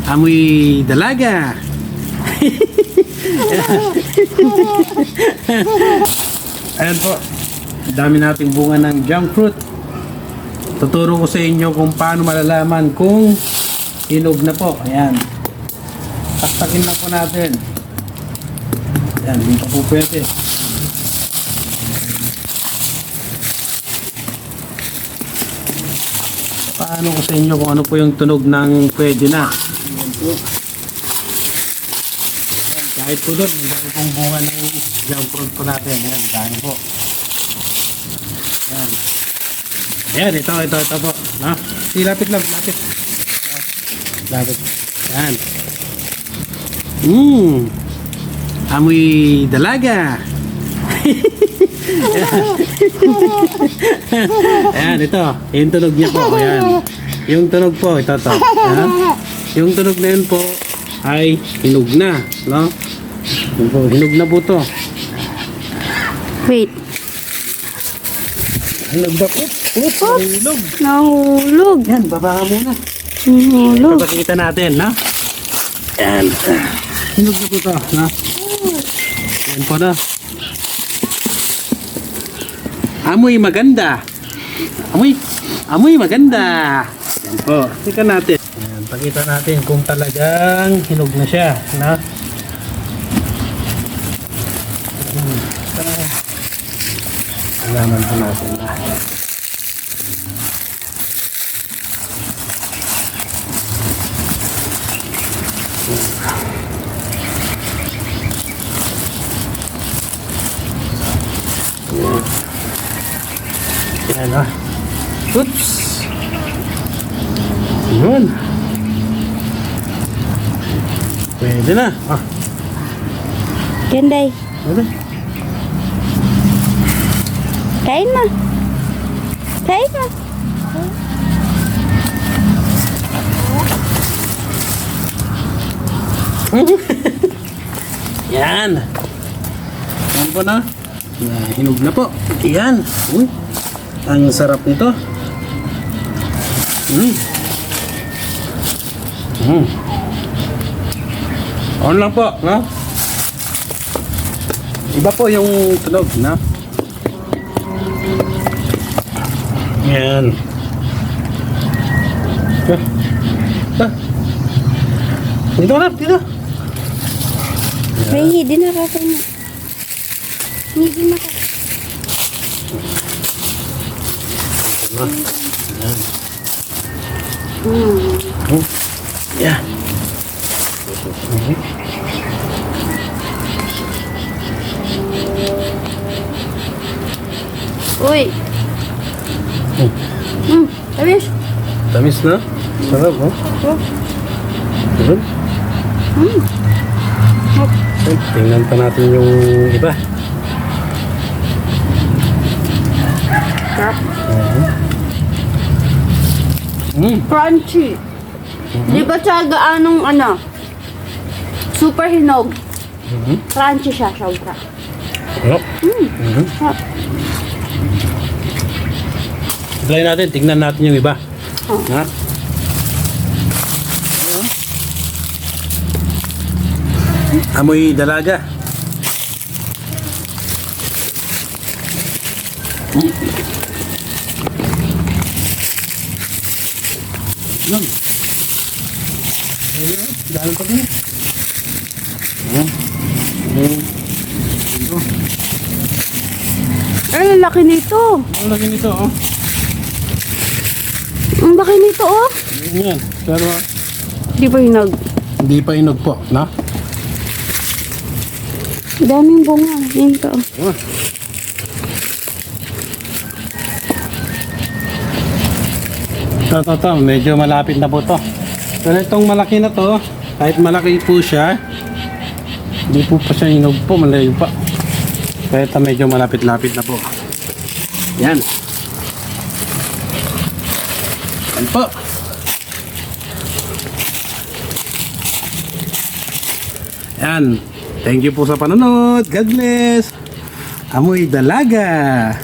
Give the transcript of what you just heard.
Amoy dalaga. Ayan po. Dami nating bunga ng junk fruit. Tuturo ko sa inyo kung paano malalaman kung hinog na po. Ayan. Taktakin lang po natin. Ayan, dito po pwede. Paano ko sa inyo kung ano po yung tunog ng pwede na. Ayan po. Ayan, kahit po doon, ang dami pong bunga ng junk fruit po natin. Ayan, dami po. Ayan. Ayan, ito po. Ha? Lapit lang, lapit. Lapit. Ayan. Amoy dalaga. Ayan, ito. Yung tunog niya po. Ayan. Yung tunog po, ito to. Ayan. Yung tunog na yun po ay hinog na. No? Hinog na po to. Wait. Hinog ba po? Nahulog. Nahulog. Yan, baba ka muna. Nahulog. Ipapakita natin, no? Yan. Hinog na po ito, no? Yan po na. Amoy maganda. Amoy maganda. Yan po. Tika natin. Yan, pakita natin kung talagang hinog na siya, no? Alaman po natin na. Yan ah. Oops. Yun. Pwede na. Ah. Kenday. Pwede. Kain mo. Kain mo. Yan. Yan po na. Hinog na po. Yan. Uy. Ang sarap nito. On lang po, no? Iba po yung tunog, no? Yan. Dito na, dito. May hindi na kakain mo. Hindi na kakain. Yan. Yeah. Uy. Tamis. Tamis na? Sarap, oh. Sarap. Tingnan pa natin yung iba. Sarap. Mm. Crunchy. Di ba siya gaanong ano? Super hinog. Crunchy siya, sobra. Sarap. Sarap. Try natin, tingnan natin yung iba. Oh. Ha? Amoy dalaga. Yan. Ayan, dahil pa din. Ay, ang laki nito. Ang laki nito, oh. Ang laki nito, oh. Yan, pero Di ba hinog? hindi pa inog po, no? Daming bunga. Yan to. Oh. Ito, medyo malapit na po to. Pero itong malaki na to, kahit malaki po siya, hindi po pa siya hinog po, malayo pa. Kaya ito medyo malapit-lapit na po. Yan. Yan po. Yan. Thank you po sa panonood. God bless. Amoy dalaga.